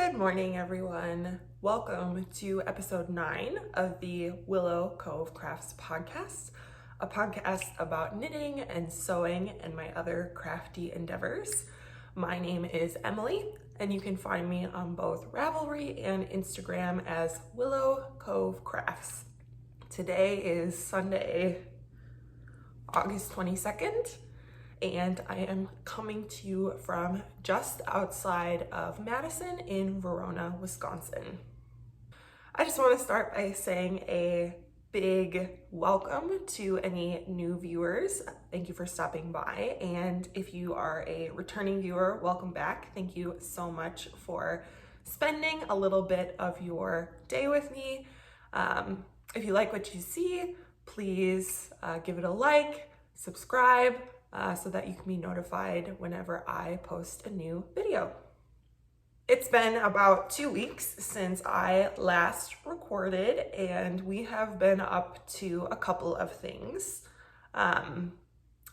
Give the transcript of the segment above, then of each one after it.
Good morning, everyone. Welcome to episode 9 of the Willow Cove Crafts podcast, a podcast about knitting and sewing and my other crafty endeavors. My name is Emily, and you can find me on both Ravelry and Instagram as Willow Cove Crafts. Today is Sunday, August 22nd. And I am coming to you from just outside of Madison in Verona, Wisconsin. I just want to start by saying a big welcome to any new viewers. Thank you for stopping by. And if you are a returning viewer, welcome back. Thank you so much for spending a little bit of your day with me. If you like what you see, please give it a like, subscribe, so that you can be notified whenever I post a new video. It's been about 2 weeks since I last recorded, and we have been up to a couple of things.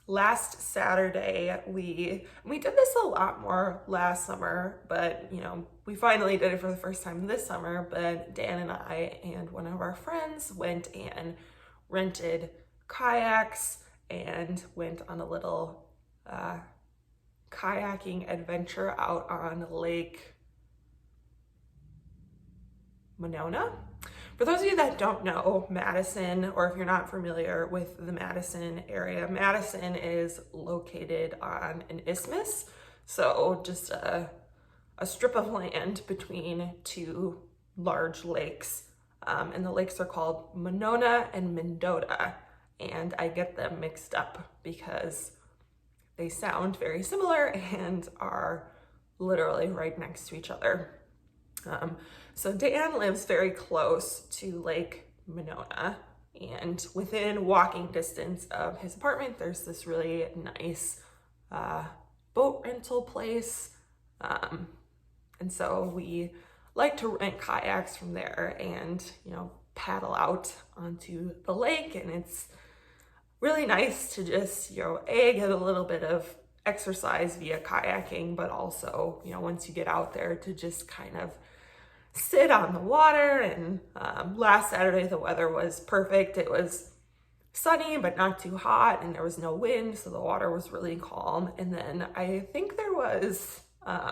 Last Saturday, we did this a lot more last summer, but we finally did it for the first time this summer. But Dan and I and one of our friends went and rented kayaks and went on a little kayaking adventure out on Lake Monona. For those of you that don't know Madison, or if you're not familiar with the Madison area, Madison is located on an isthmus, so just a strip of land between two large lakes, and the lakes are called Monona and Mendota. And I get them mixed up because they sound very similar and are literally right next to each other. So Dan lives very close to Lake Monona, and within walking distance of his apartment, there's this really nice boat rental place. And so we like to rent kayaks from there and, paddle out onto the lake, and it's really nice to just, get a little bit of exercise via kayaking, but also, once you get out there to just kind of sit on the water. And last Saturday, the weather was perfect. It was sunny, but not too hot, and there was no wind, so the water was really calm. And then I think there was, I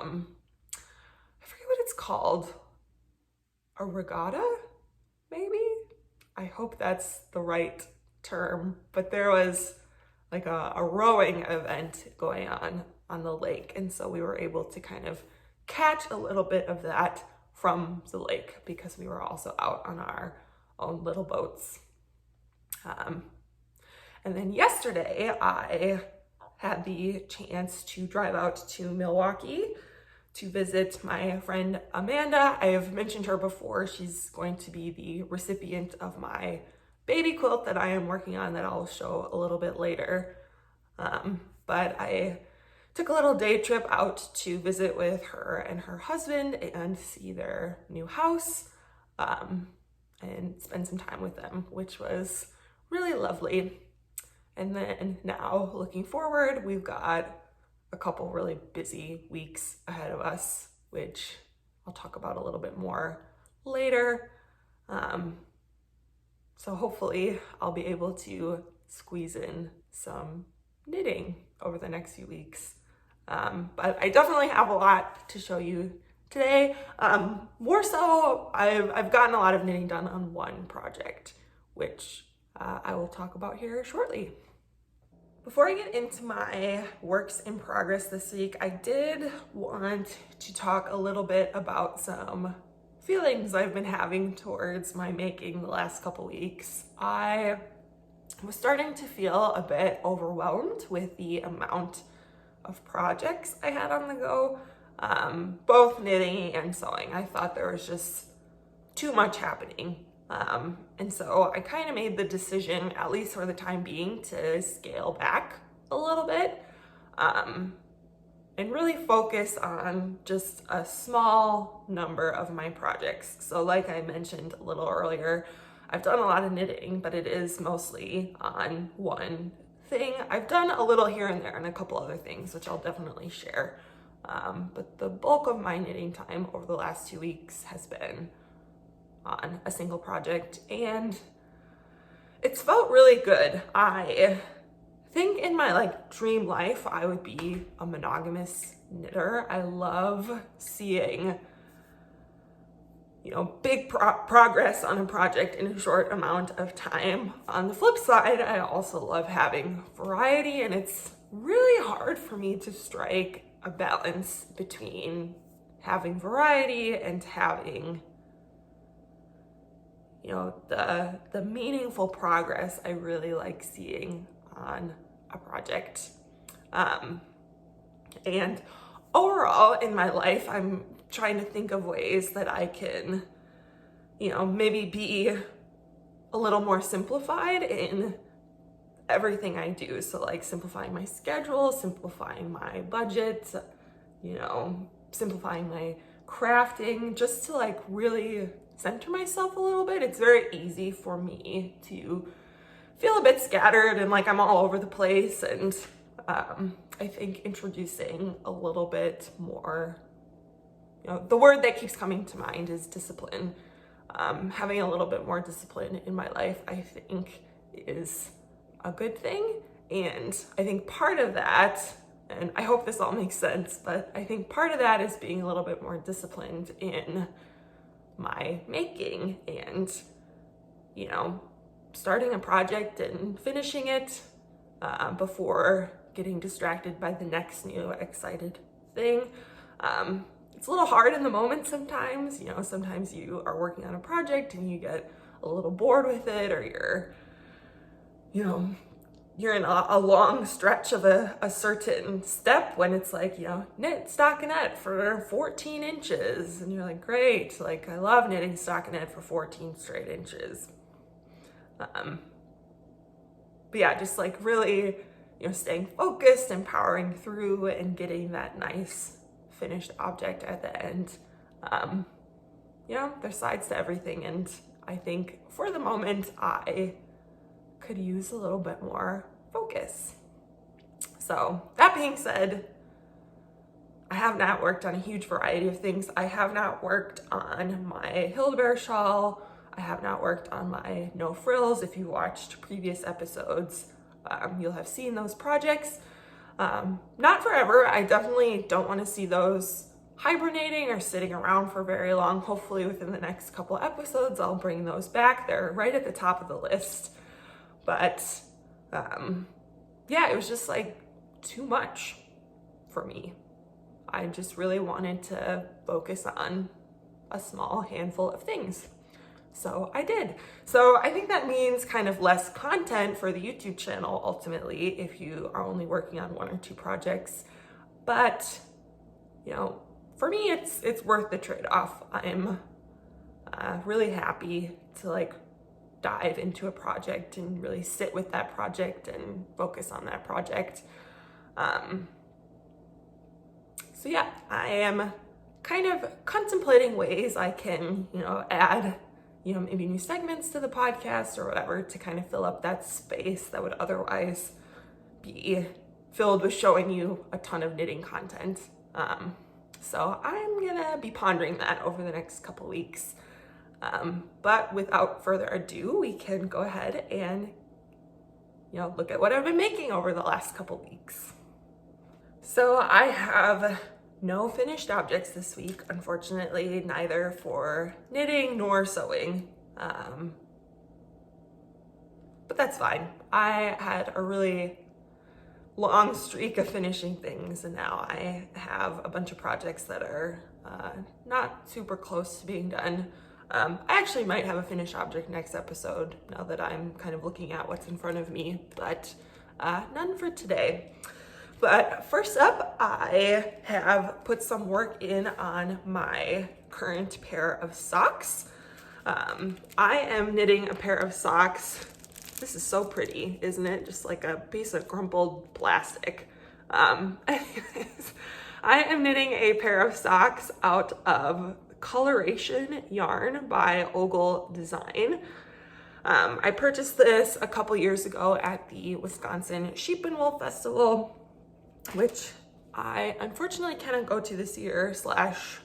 forget what it's called, a regatta, maybe? I hope that's the right term, but there was like a rowing event going on the lake, and so we were able to kind of catch a little bit of that from the lake because we were also out on our own little boats. And then yesterday I had the chance to drive out to Milwaukee to visit my friend Amanda. I have mentioned her before. She's going to be the recipient of my baby quilt that I am working on that I'll show a little bit later. But I took a little day trip out to visit with her and her husband and see their new house, and spend some time with them, which was really lovely. And then now looking forward, we've got a couple really busy weeks ahead of us, which I'll talk about a little bit more later. So hopefully I'll be able to squeeze in some knitting over the next few weeks. But I definitely have a lot to show you today. More so, I've gotten a lot of knitting done on one project, which I will talk about here shortly. Before I get into my works in progress this week, I did want to talk a little bit about some feelings I've been having towards my making the last couple weeks. I was starting to feel a bit overwhelmed with the amount of projects I had on the go, both knitting and sewing. I thought there was just too much happening. And so I kind of made the decision, at least for the time being, to scale back a little bit, and really focus on just a small number of my projects. So like I mentioned a little earlier, I've done a lot of knitting, but it is mostly on one thing. I've done a little here and there and a couple other things, which I'll definitely share. But the bulk of my knitting time over the last 2 weeks has been on a single project, and it's felt really good. I think in my like dream life, I would be a monogamous knitter. I love seeing, you know, big progress on a project in a short amount of time. On the flip side, I also love having variety, and it's really hard for me to strike a balance between having variety and having, you know, the meaningful progress I really like seeing on a project. And overall in my life, I'm trying to think of ways that I can, you know, maybe be a little more simplified in everything I do. So like simplifying my schedule, simplifying my budget, you know, simplifying my crafting, just to like really center myself a little bit. It's very easy for me to feel a bit scattered and like I'm all over the place. And I think introducing a little bit more, you know, the word that keeps coming to mind is discipline. Having a little bit more discipline in my life, I think, is a good thing. And I think part of that, and I hope this all makes sense, but I think part of that is being a little bit more disciplined in my making and, you know, starting a project and finishing it before getting distracted by the next new excited thing. It's a little hard in the moment sometimes, you know, sometimes you are working on a project and you get a little bored with it, or you're, you know, you're in a long stretch of a certain step when it's like, you know, knit stockinette for 14 inches. And you're like, great, like I love knitting stockinette for 14 straight inches. But yeah, just like really, you know, staying focused and powering through and getting that nice finished object at the end. You know, there's sides to everything. And I think for the moment, I could use a little bit more focus. So that being said, I have not worked on a huge variety of things. I have not worked on my Hildebeer shawl. I have not worked on my no frills. If you watched previous episodes, you'll have seen those projects. Not forever. I definitely don't want to see those hibernating or sitting around for very long. Hopefully within the next couple episodes, I'll bring those back. They're right at the top of the list. But yeah, it was just like too much for me. I just really wanted to focus on a small handful of things. So I did. So I think that means kind of less content for the YouTube channel ultimately if you are only working on 1 or 2 projects. But, you know, for me, it's worth the trade-off. I'm really happy to like dive into a project and really sit with that project and focus on that project. So yeah, I am kind of contemplating ways I can, you know, add, you know, maybe new segments to the podcast or whatever to kind of fill up that space that would otherwise be filled with showing you a ton of knitting content. So I'm gonna be pondering that over the next couple weeks. But without further ado, we can go ahead and, you know, look at what I've been making over the last couple weeks. So I have no finished objects this week, unfortunately, neither for knitting nor sewing. But that's fine. I had a really long streak of finishing things, and now I have a bunch of projects that are not super close to being done. I actually might have a finished object next episode now that I'm kind of looking at what's in front of me, but none for today. But first up, I have put some work in on my current pair of socks. I am knitting a pair of socks. This is so pretty, isn't it? Just like a piece of crumpled plastic. Anyways, I am knitting a pair of socks out of Coloration yarn by Ogle Design. I purchased this a couple years ago at the Wisconsin Sheep and Wool Festival, which I unfortunately cannot go to this year, slash,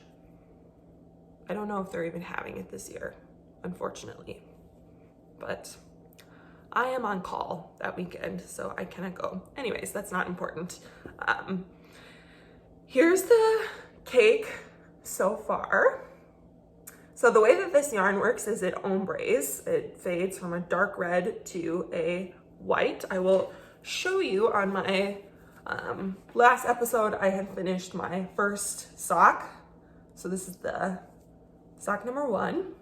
I don't know if they're even having it this year, unfortunately. But I am on call that weekend, so I cannot go. Anyways, that's not important. Here's the cake so far. So the way that this yarn works is it ombres. It fades from a dark red to a white. I will show you on my last episode, I had finished my first sock. So this is the sock number 1.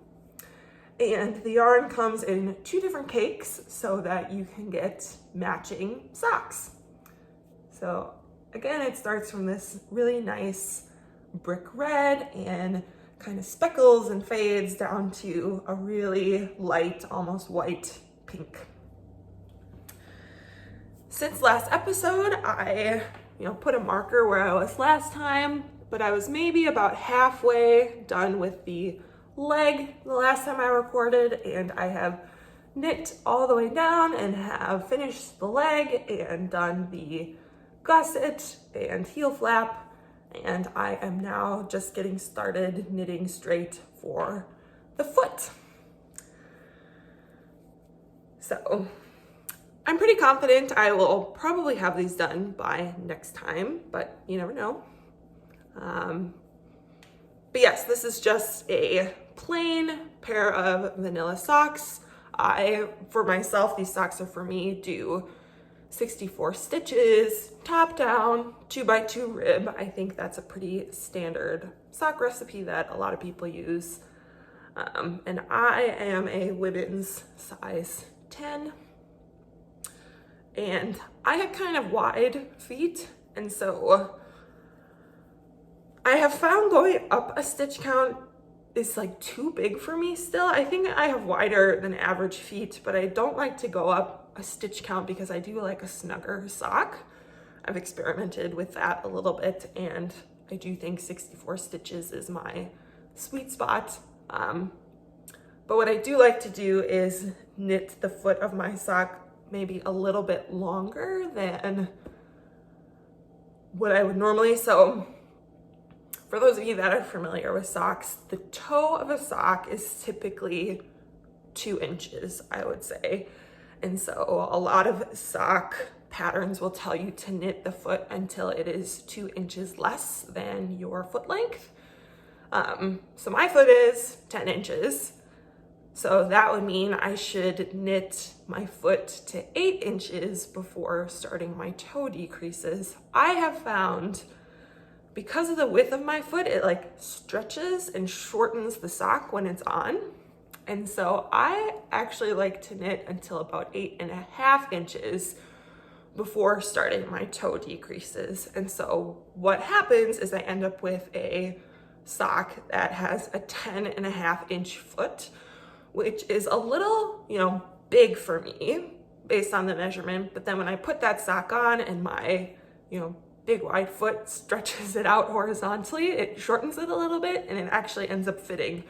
And the yarn comes in 2 different cakes so that you can get matching socks. So again, it starts from this really nice brick red and kind of speckles and fades down to a really light, almost white pink. Since last episode, I put a marker where I was last time, but I was maybe about halfway done with the leg the last time I recorded, and I have knit all the way down and have finished the leg and done the gusset and heel flap, and I am now just getting started knitting straight for the foot. So I'm pretty confident I will probably have these done by next time, but you never know. But yes, this is just a plain pair of vanilla socks. For myself, these socks are for me, do 64 stitches, top down, 2x2 rib. I think that's a pretty standard sock recipe that a lot of people use. And I am a women's size 10. And I have kind of wide feet, and so I have found going up a stitch count is like too big for me still. I think I have wider than average feet, but I don't like to go up a stitch count because I do like a snugger sock. I've experimented with that a little bit, and I do think 64 stitches is my sweet spot. But what I do like to do is knit the foot of my sock maybe a little bit longer than what I would normally. So for those of you that are familiar with socks, the toe of a sock is typically 2 inches, I would say. And so a lot of sock patterns will tell you to knit the foot until it is 2 inches less than your foot length. So my foot is 10 inches. So that would mean I should knit my foot to 8 inches before starting my toe decreases. I have found, because of the width of my foot, it like stretches and shortens the sock when it's on. And so I actually like to knit until about 8.5 inches before starting my toe decreases. And so what happens is I end up with a sock that has a 10.5 inch foot, which is a little, big for me based on the measurement. But then when I put that sock on and my, big wide foot stretches it out horizontally, it shortens it a little bit, and it actually ends up fitting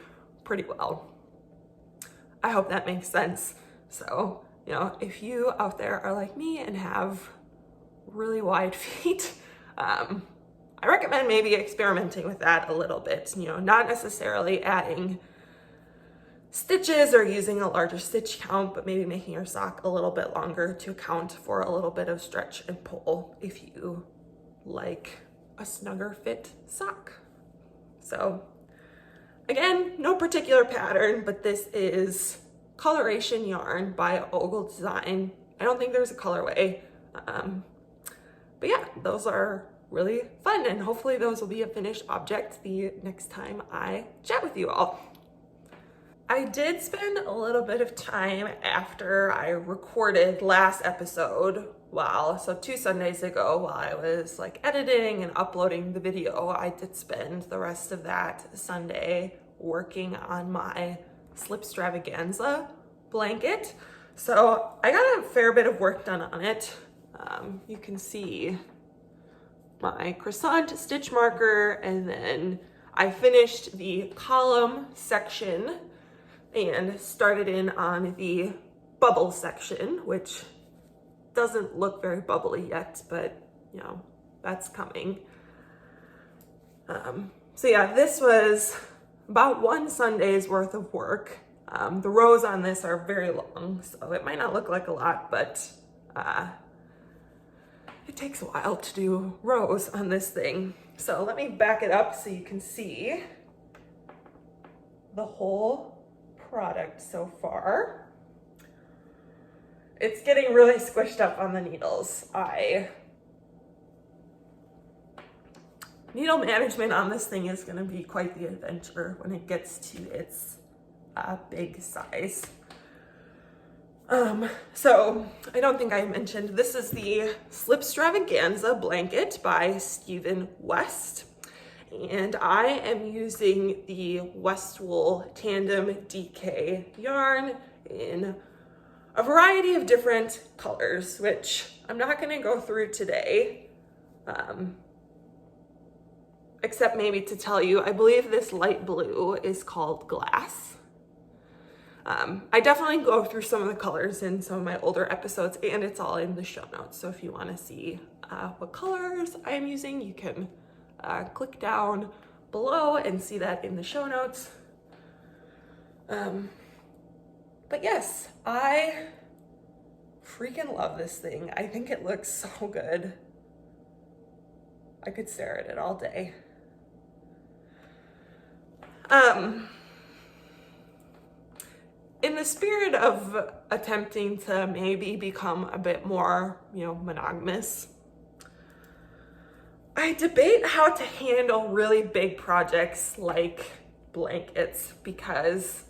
pretty well. I hope that makes sense. So, if you out there are like me and have really wide feet, I recommend maybe experimenting with that a little bit, not necessarily adding stitches or using a larger stitch count, but maybe making your sock a little bit longer to account for a little bit of stretch and pull if you like a snugger fit sock. So again, no particular pattern, but this is Coloration yarn by Ogle Design. I don't think there's a colorway, but yeah, those are really fun, and hopefully those will be a finished object the next time I chat with you all. I did spend a little bit of time after I recorded last episode, so 2 Sundays ago, while I was like editing and uploading the video, I did spend the rest of that Sunday working on my Slipstravaganza blanket. So I got a fair bit of work done on it. You can see my croissant stitch marker, and then I finished the column section and started in on the bubble section, which doesn't look very bubbly yet, but that's coming. So yeah, this was about one Sunday's worth of work. The rows on this are very long, so it might not look like a lot, but it takes a while to do rows on this thing. So let me back it up so you can see the whole product so far. It's getting really squished up on the needles. Needle management on this thing is going to be quite the adventure when it gets to its big size. So I don't think I mentioned, this is the Slipstravaganza blanket by Stephen West. And I am using the Westwool Tandem DK yarn in a variety of different colors, which I'm not going to go through today. Except maybe to tell you, I believe this light blue is called Glass. I definitely go through some of the colors in some of my older episodes, and it's all in the show notes. So if you want to see what colors I am using, you can click down below and see that in the show notes. But yes, I freaking love this thing. I think it looks so good. I could stare at it all day. In the spirit of attempting to maybe become a bit more, monogamous, I debate how to handle really big projects like blankets, because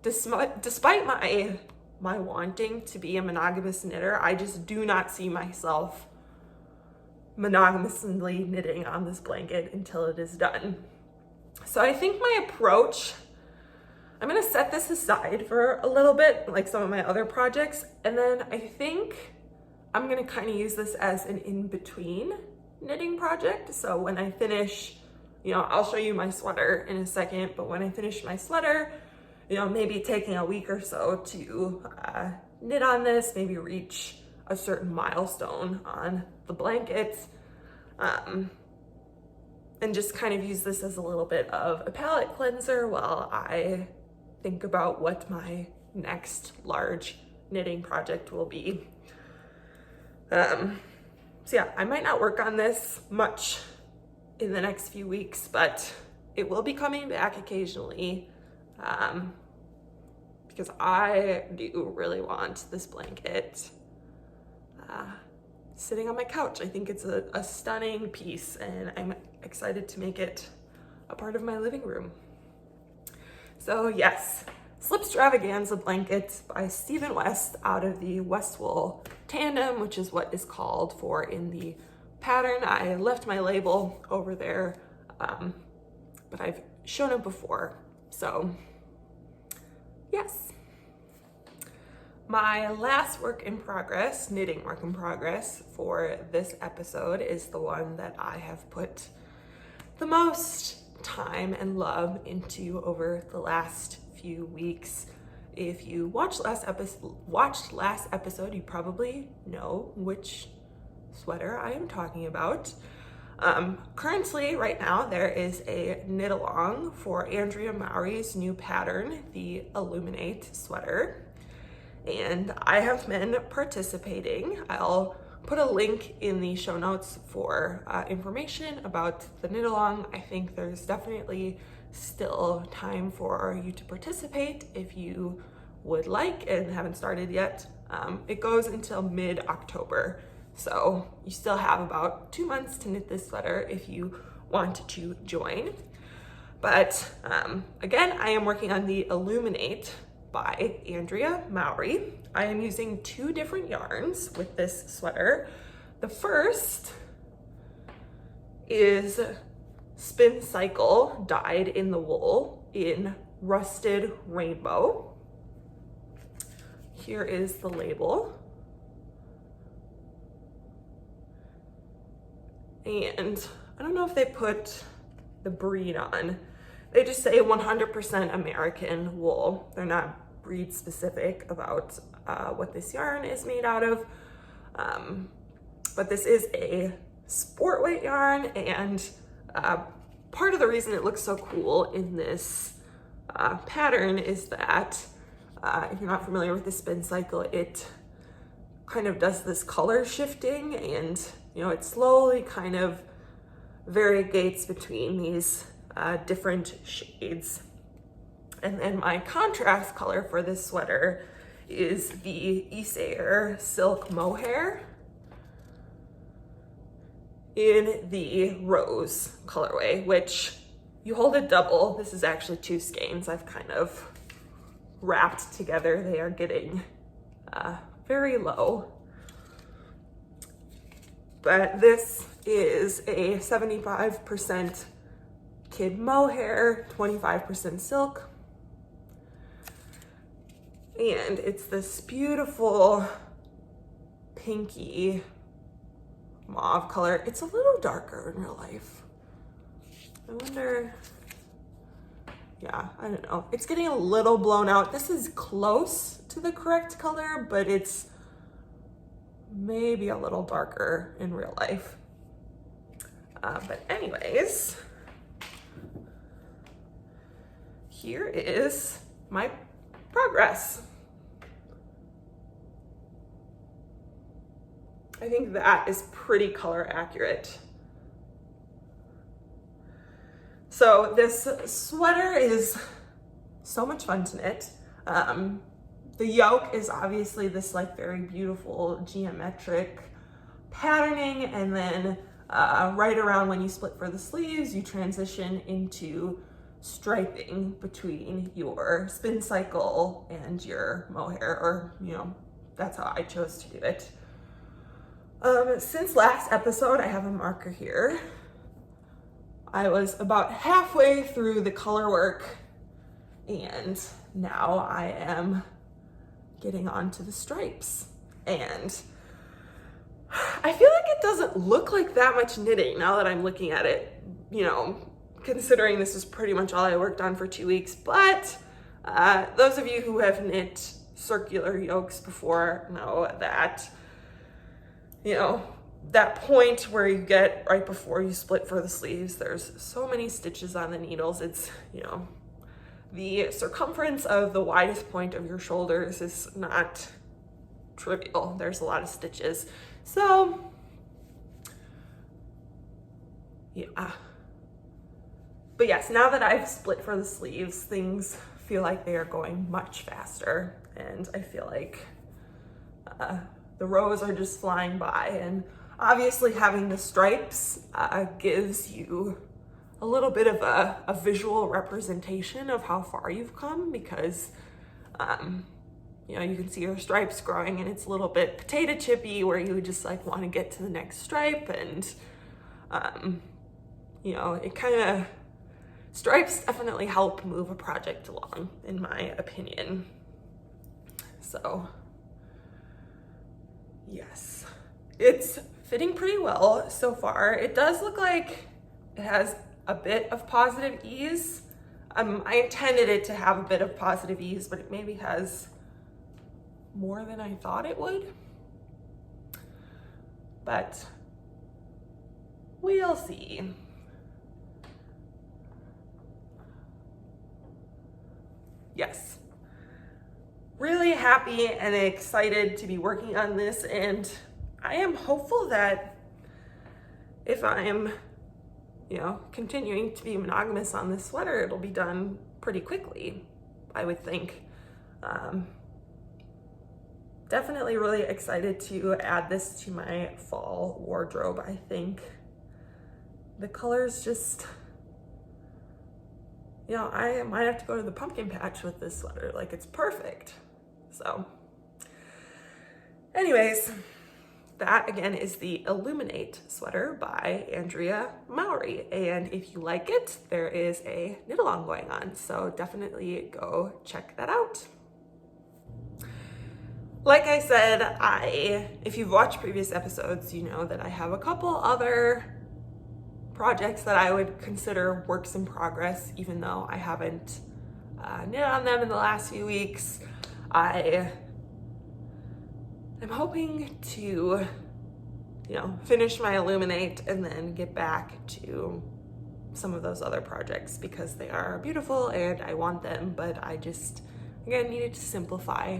despite my wanting to be a monogamous knitter, I just do not see myself monogamously knitting on this blanket until it is done. So I think my approach, I'm gonna set this aside for a little bit, like some of my other projects, and then I think I'm gonna kind of use this as an in-between knitting project. So when I finish, I'll show you my sweater in a second, but when I finish my sweater, maybe taking a week or so to knit on this, maybe reach a certain milestone on the blankets, and just kind of use this as a little bit of a palette cleanser while I think about what my next large knitting project will be. So yeah, I might not work on this much in the next few weeks, but it will be coming back occasionally, because I do really want this blanket sitting on my couch. I think it's a stunning piece, and I'm excited to make it a part of my living room. So yes, Slipstravaganza blanket by Stephen West out of the Westwool Tandem, which is what is called for in the pattern. I left my label over there, but I've shown it before. So yes. My last work in progress, knitting work in progress for this episode, is the one that I have put the most time and love into over the last few weeks. If you watched last episode, you probably know which sweater I am talking about. Currently, right now, there is a knit along for Andrea Mowry's new pattern, the Illuminate sweater. And I have been participating. I'll put a link in the show notes for information about the knit along. I think there's definitely still time for you to participate if you would like and haven't started yet. It goes until mid-October, so you still have about 2 months to knit this sweater if you want to join. But again, I am working on the Illuminate by Andrea Mowry. I am using 2 different yarns with this sweater. The first is Spincycle dyed in the wool in Rusted Rainbow. Here is the label. And I don't know if they put the breed on. They just say 100% American wool. They're not breed specific about what this yarn is made out of. but this is a sport weight yarn, and part of the reason it looks so cool in this pattern is that if you're not familiar with the Spincycle, it kind of does this color shifting, and it slowly kind of variegates between these different shades. And then my contrast color for this sweater is the Isager Silk Mohair in the rose colorway, which you hold it double. This is actually 2 skeins I've kind of wrapped together. They are getting very low. But this is a 75% kid mohair, 25% silk. And it's this beautiful pinky mauve color. It's a little darker in real life. I wonder, yeah, I don't know. It's getting a little blown out. This is close to the correct color, but it's maybe a little darker in real life. But anyways, here is my progress. I think that is pretty color accurate. So this sweater is so much fun to knit. The yoke is obviously this like very beautiful geometric patterning, and then right around when you split for the sleeves, you transition into striping between your Spincycle and your mohair, or that's how I chose to do it. Since last episode, I have a marker here. I was about halfway through the color work, and now I am getting onto the stripes. And I feel like it doesn't look like that much knitting now that I'm looking at it, considering this is pretty much all I worked on for 2 weeks. But those of you who have knit circular yokes before know that, that point where you get right before you split for the sleeves, there's so many stitches on the needles. It's, the circumference of the widest point of your shoulders is not trivial. There's a lot of stitches. So, yeah. But yes, now that I've split for the sleeves, things feel like they are going much faster, and I feel like the rows are just flying by. And obviously having the stripes gives you a little bit of a visual representation of how far you've come, because you can see your stripes growing, and it's a little bit potato chippy where you just like want to get to the next stripe, and it kind of, stripes definitely help move a project along, in my opinion. So yes, it's fitting pretty well so far. It does look like it has a bit of positive ease. I intended it to have a bit of positive ease, but it maybe has more than I thought it would. But we'll see. Yes, really happy and excited to be working on this, and I am hopeful that if I am, continuing to be monogamous on this sweater, it'll be done pretty quickly, I would think. Definitely really excited to add this to my fall wardrobe. I think the colors just, I might have to go to the pumpkin patch with this sweater. Like, it's perfect. So anyways, that again is the Illuminate sweater by Andrea Mowry. And if you like it, there is a knit along going on. So definitely go check that out. Like I said, if you've watched previous episodes, you know that I have a couple other projects that I would consider works in progress, even though I haven't knit on them in the last few weeks. I am hoping to you know, finish my Illuminate and then get back to some of those other projects because they are beautiful and I want them, but I just, again, needed to simplify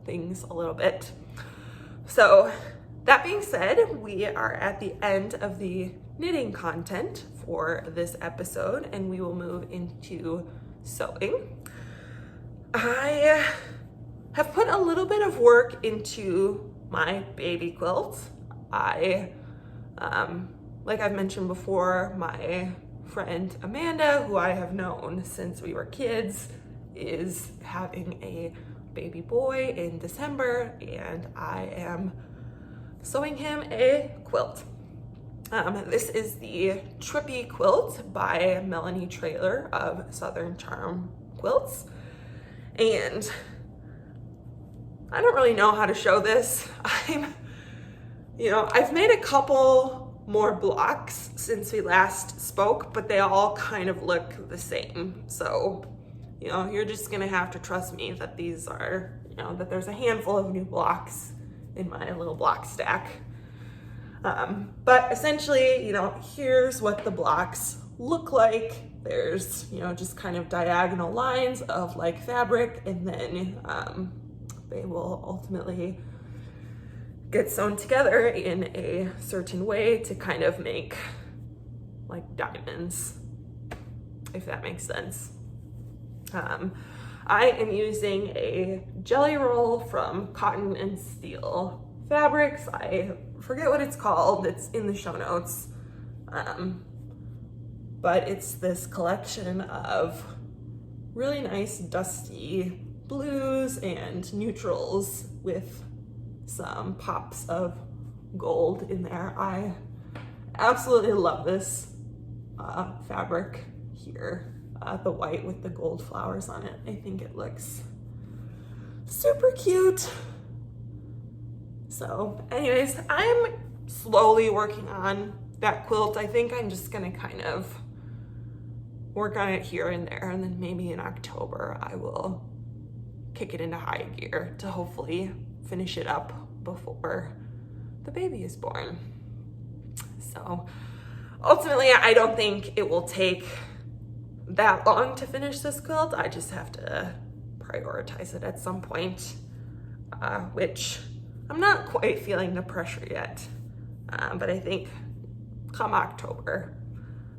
things a little bit. So that being said, we are at the end of the knitting content for this episode and we will move into sewing. I have put a little bit of work into my baby quilt. Like I've mentioned before, my friend Amanda, who I have known since we were kids, is having a baby boy in December and I am sewing him a quilt. This is the Trippy quilt by Melanie Traylor of Southern Charm Quilts. And I don't really know how to show this. I've made a couple more blocks since we last spoke, but they all kind of look the same. So, you're just gonna have to trust me that these are, that there's a handful of new blocks in my little block stack. But essentially, here's what the blocks look like. There's, just kind of diagonal lines of like fabric, and then they will ultimately get sewn together in a certain way to kind of make like diamonds, if that makes sense. I am using a jelly roll from Cotton and Steel Fabrics. I forget what it's called, it's in the show notes. But it's this collection of really nice dusty blues and neutrals with some pops of gold in there. I absolutely love this fabric here, the white with the gold flowers on it. I think it looks super cute. So anyways, I'm slowly working on that quilt. I think I'm just gonna kind of work on it here and there, and then maybe in October I will kick it into high gear to hopefully finish it up before the baby is born. So ultimately, I don't think it will take that long to finish this quilt. I just have to prioritize it at some point, which I'm not quite feeling the pressure yet. But I think come October,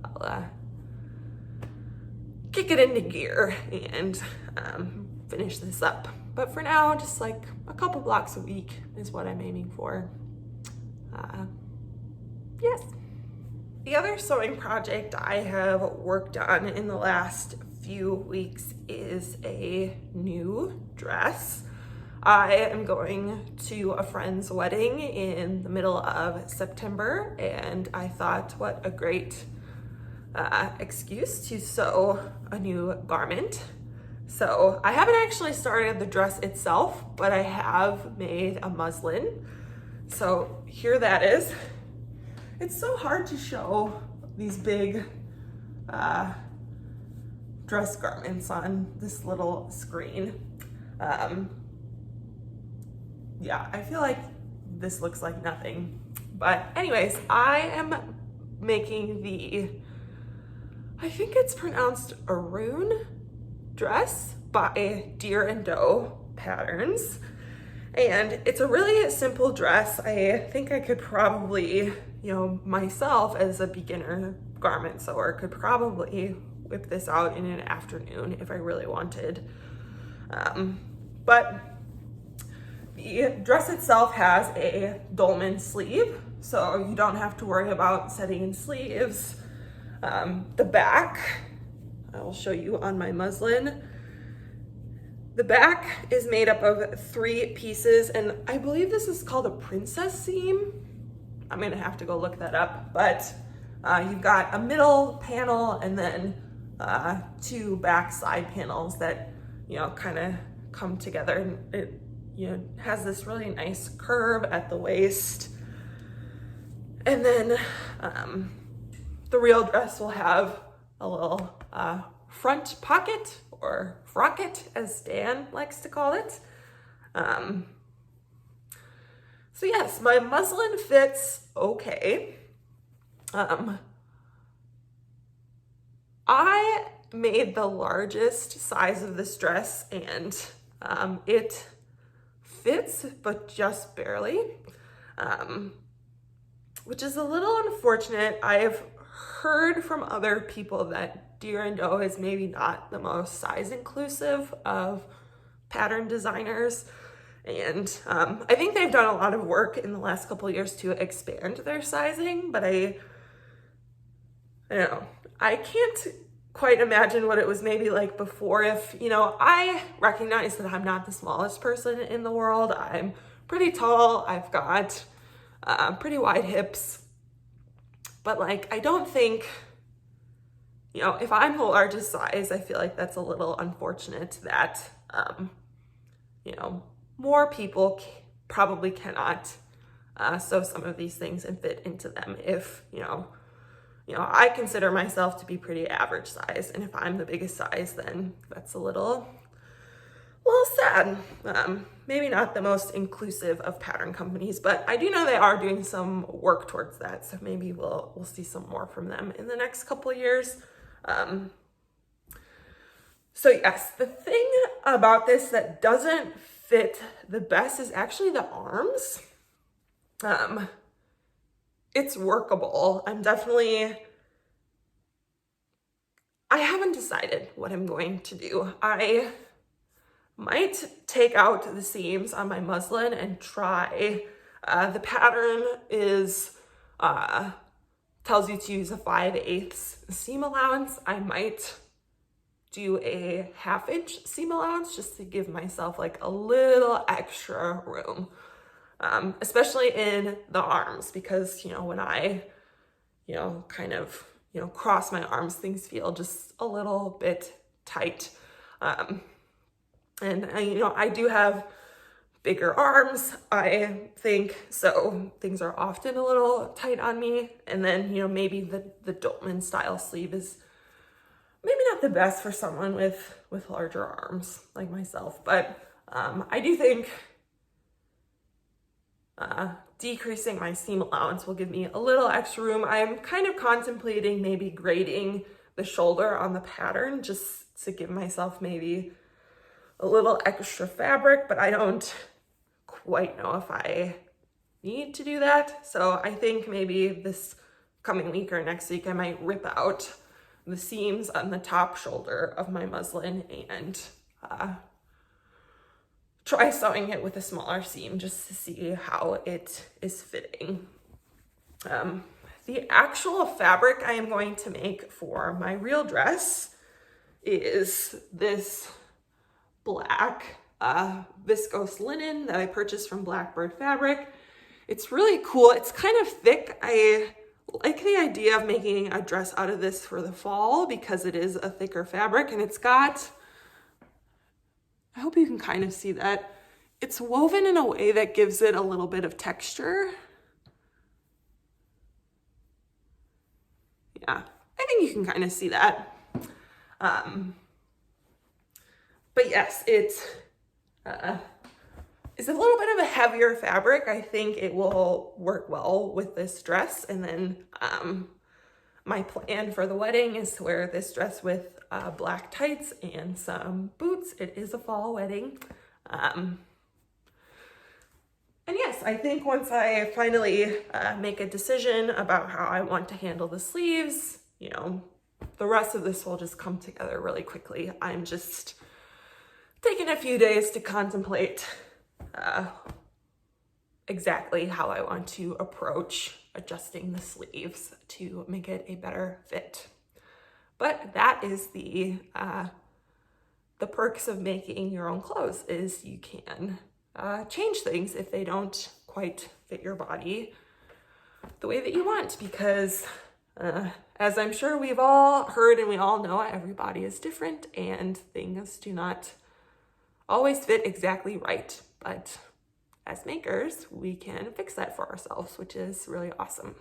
I'll kick it into gear and finish this up. But for now, just like a couple blocks a week is what I'm aiming for. Yes. The other sewing project I have worked on in the last few weeks is a new dress. I am going to a friend's wedding in the middle of September, and I thought what a great excuse to sew a new garment. So I haven't actually started the dress itself, but I have made a muslin. So here that is. It's so hard to show these big dress garments on this little screen. Yeah, I feel like this looks like nothing. But anyways, I am making the, I think it's pronounced Arum dress by Deer and Doe Patterns. And it's a really simple dress. I think I could probably, myself as a beginner garment sewer could probably whip this out in an afternoon if I really wanted. But the dress itself has a dolman sleeve, so you don't have to worry about setting in sleeves. The back, I will show you on my muslin. The back is made up of 3 pieces, and I believe this is called a princess seam. I'm gonna have to go look that up, but you've got a middle panel and then 2 back side panels that, kind of come together, and it, has this really nice curve at the waist. And then the real dress will have a little front pocket, or frocket as Dan likes to call it. So So yes, my muslin fits okay. I made the largest size of this dress, and it fits, but just barely, which is a little unfortunate. I've heard from other people that Deer & Doe is maybe not the most size inclusive of pattern designers. And I think they've done a lot of work in the last couple of years to expand their sizing, but I don't know. I can't quite imagine what it was maybe like before. If, you know, I recognize that I'm not the smallest person in the world. I'm pretty tall. I've got pretty wide hips, but like, I don't think, you know, if I'm the largest size, I feel like that's a little unfortunate that, you know, more people probably cannot sew some of these things and fit into them. If, you know, I consider myself to be pretty average size, and if I'm the biggest size, then that's a little sad. Maybe not the most inclusive of pattern companies, but I do know they are doing some work towards that, so maybe we'll see some more from them in the next couple of years. So yes, the thing about this that doesn't fit the best is actually the arms. It's workable. I haven't decided what I'm going to do. I might take out the seams on my muslin and try. The pattern tells you to use a 5/8 seam allowance. I might do a 1/2 inch seam allowance just to give myself like a little extra room, especially in the arms, because, you know, when I, you know, kind of, you know, cross my arms, things feel just a little bit tight. And you know, I do have bigger arms, I think, so things are often a little tight on me. And then, you know, maybe the Dolman style sleeve is maybe not the best for someone with larger arms like myself, but I do think decreasing my seam allowance will give me a little extra room. I'm kind of contemplating maybe grading the shoulder on the pattern just to give myself maybe a little extra fabric, but I don't quite know if I need to do that. So I think maybe this coming week or next week, I might rip out the seams on the top shoulder of my muslin and try sewing it with a smaller seam just to see how it is fitting. The actual fabric I am going to make for my real dress is this black viscose linen that I purchased from Blackbird Fabric. It's really cool. It's kind of thick. I like the idea of making a dress out of this for the fall because it is a thicker fabric, and it's got, I hope you can kind of see that, it's woven in a way that gives it a little bit of texture. Yeah, I think you can kind of see that. But yes, it's a little bit of a heavier fabric. I think it will work well with this dress. And then my plan for the wedding is to wear this dress with black tights and some boots. It is a fall wedding. And yes, I think once I finally make a decision about how I want to handle the sleeves, you know, the rest of this will just come together really quickly. I'm just taking a few days to contemplate exactly how I want to approach adjusting the sleeves to make it a better fit. But that is the perks of making your own clothes, is you can change things if they don't quite fit your body the way that you want, because as I'm sure we've all heard and we all know, every body is different and things do not always fit exactly right. But as makers, we can fix that for ourselves, which is really awesome.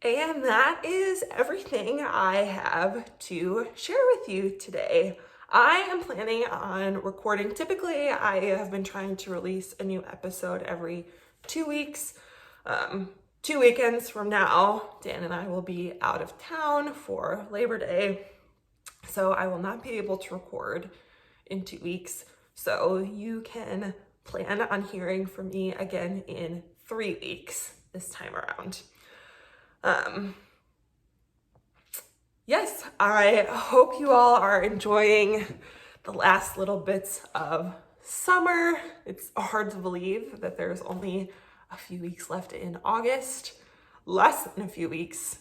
And that is everything I have to share with you today. I am planning on recording. Typically, I have been trying to release a new episode every 2 weeks. 2 weekends from now, Dan and I will be out of town for Labor Day, so I will not be able to record in 2 weeks. So you can plan on hearing from me again in 3 weeks this time around. Yes, I hope you all are enjoying the last little bits of summer. It's hard to believe that there's only a few weeks left in August, less than a few weeks,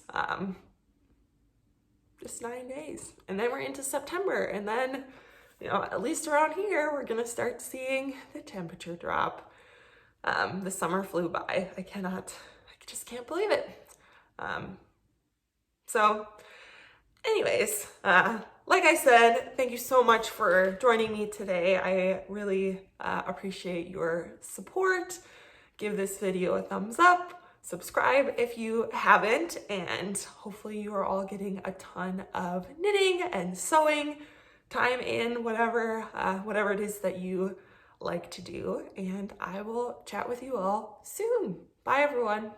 just 9 days. And then we're into September, and then, you know, at least around here, we're gonna start seeing the temperature drop. The summer flew by. I just can't believe it. So anyways, like I said, thank you so much for joining me today. I really appreciate your support. Give this video a thumbs up, subscribe if you haven't, and hopefully you are all getting a ton of knitting and sewing time in, whatever it is that you like to do. And I will chat with you all soon. Bye, everyone.